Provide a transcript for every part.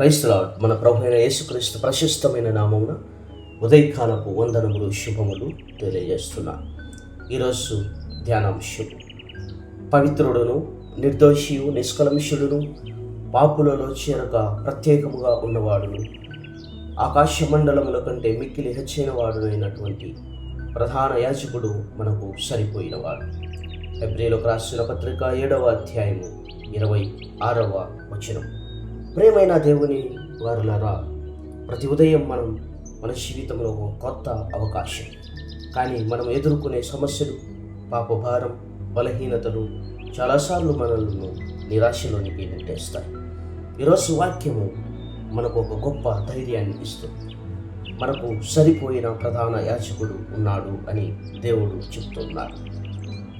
Praise the lord. మన ప్రభు అయిన యేసుక్రీస్తు ప్రశస్తమైన నామమున ఉదయకాలపు వందనములు శుభములు తెలియజేస్తున్నా. ఈరోజు ధ్యానాంశం, పవిత్రుడును నిర్దోషియు నిష్కలంషుడును పాపులలో చేరక ప్రత్యేకముగా ఉన్నవాడును ఆకాశ మండలముల కంటే మిక్కిలి హెచ్చైన వాడునైనటువంటి ప్రధాన యాజకుడు మనకు సరిపోయినవాడు. హెబ్రీయులకు రాసిన పత్రిక 7వ అధ్యాయము 26వ వచనం. ప్రియమైన దేవుని వారులారా, ప్రతి ఉదయం మన జీవితంలో ఒక కొత్త అవకాశం. కానీ మనం ఎదుర్కొనే సమస్యలు, పాపభారం, బలహీనతలు చాలాసార్లు మనల్ని నిరాశలోనికి నెట్టేస్తాయి. ఈరోజు వాక్యము మనకు ఒక గొప్ప ధైర్యాన్ని ఇస్తుంది. మనకు సరిపోయిన ప్రధాన యాజకుడు ఉన్నాడు అని దేవుడు చెప్తున్నాడు.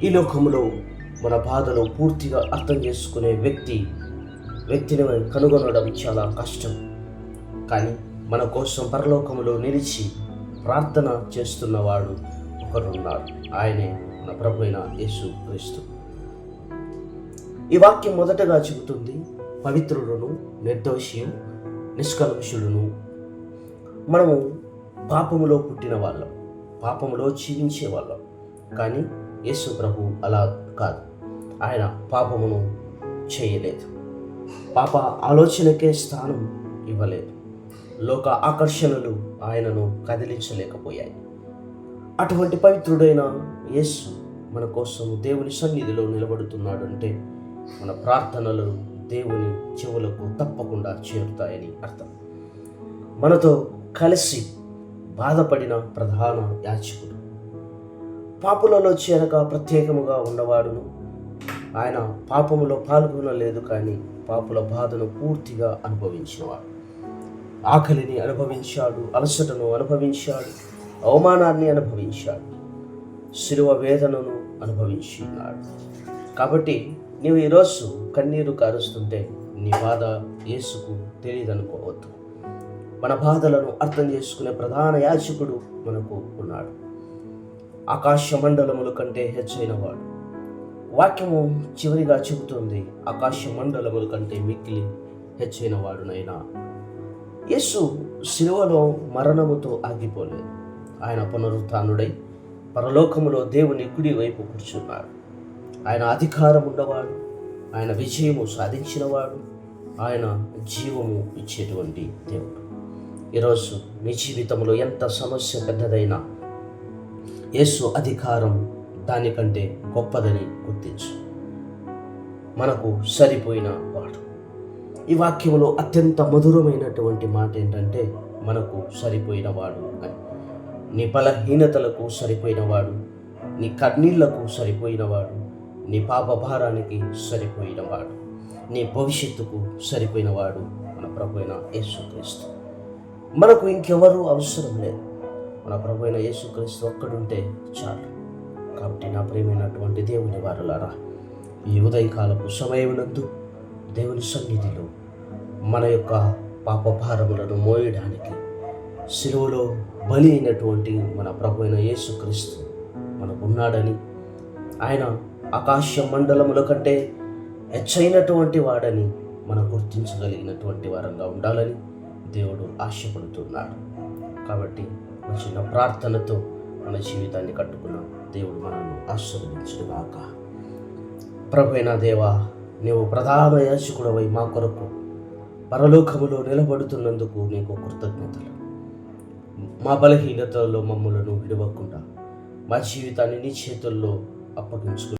ఈ లోకంలో మన బాధలు పూర్తిగా అర్థం చేసుకునే వ్యక్తిని కనుగొనడం చాలా కష్టం. కానీ మన కోసం పరలోకములో నిలిచి ప్రార్థన చేస్తున్నవాడు ఒకరున్నాడు. ఆయనే మన ప్రభు అయిన యేసుక్రీస్తు. ఈ వాక్యం మొదటగా చెబుతుంది, పవిత్రుడును నిర్దోషియు నిష్కల్మషుడును. మనము పాపములో పుట్టిన వాళ్ళం, పాపములో జీవించే వాళ్ళం. కానీ యేసు ప్రభు అలా కాదు. ఆయన పాపమును చేయలేదు, పాప ఆలోచనకే స్థానం ఇవ్వలేదు, లోక ఆకర్షణలు ఆయనను కదిలించలేకపోయాయి. అటువంటి పవిత్రుడైన యేసు మన కోసం దేవుని సన్నిధిలో నిలబడుతున్నాడు అంటే మన ప్రార్థనలు దేవుని చెవులకు తప్పకుండా చేరుతాయని అర్థం. మనతో కలిసి బాధపడిన ప్రధాన యాజకుడు, పాపులలో చేరక ప్రత్యేకముగా ఉన్నవాడును. ఆయన పాపములో పాల్గొనలేదు, కానీ పాపుల బాధను పూర్తిగా అనుభవించినవాడు. ఆకలిని అనుభవించాడు, అలసటను అనుభవించాడు, అవమానాన్ని అనుభవించాడు, శిలువ వేదనను అనుభవించినాడు. కాబట్టి నీవు ఈరోజు కన్నీరు కారుస్తుంటే నీ బాధ యేసుకు తెలియదనుకోవద్దు. మన బాధలను అర్థం చేసుకునే ప్రధాన యాజకుడు మనకు ఉన్నాడు. ఆకాశ మండలముల కంటే హెచ్చైన వాడు. వాక్యము చివరిగా చెబుతుంది, ఆకాశ మండలముల కంటే మిక్కిలి హెచ్చైన వాడునైనా. యేసు శిలువలో మరణముతో ఆగిపోలేదు. ఆయన పునరుత్థానుడై పరలోకములో దేవుని కుడి వైపు కూర్చున్నాడు. ఆయన అధికారం ఉన్నవాడు, ఆయన విజయము సాధించినవాడు, ఆయన జీవము ఇచ్చేటువంటి దేవుడు. ఈరోజు నీ జీవితంలో ఎంత సమస్య పెద్దదైనా యేసు అధికారం దానికంటే గొప్పదని గుర్తించు. మనకు సరిపోయిన వాడు. ఈ వాక్యంలో అత్యంత మధురమైనటువంటి మాట ఏంటంటే, మనకు సరిపోయిన వాడు అని. నీ బలహీనతలకు సరిపోయినవాడు, నీ కన్నీళ్లకు సరిపోయినవాడు, నీ పాప భారానికి సరిపోయినవాడు, నీ భవిష్యత్తుకు సరిపోయినవాడు మన ప్రభు అయిన యేసుక్రీస్తు. మనకు ఇంకెవరూ అవసరం లేదు. మన ప్రభు అయిన యేసుక్రీస్తు ఒక్కడుంటే చాలు. కాబట్టి నా ప్రియమైనటువంటి దేవుని వారలారా, ఈ ఉదయకాలపు సమయమునందు దేవుని సన్నిధిలో మన యొక్క పాప భారములను మోయడానికి శిలువలో బలి అయినటువంటి మన ప్రభు అయిన యేసుక్రీస్తు మనకున్నాడని, ఆయన ఆకాశ మండలముల కంటే హెచ్చైనటువంటి వాడని మనం గుర్తించగలిగినటువంటి వారంగా ఉండాలని దేవుడు ఆశపడుతున్నాడు. కాబట్టి చిన్న ప్రార్థనతో మన జీవితాన్ని కట్టుకున్నాం. దేవుడు మనల్ని ఆశీర్వదించుగాక. ప్రభు అయిన దేవా, నీవు ప్రధాన యాజకుడవై మా కొరకు పరలోకములో నిలబడుతున్నందుకు నీకు కృతజ్ఞతలు. మా బలహీనతల్లో మమ్మలను విడవకుండా మా జీవితాన్ని నీ చేతుల్లో అప్పగించుకుని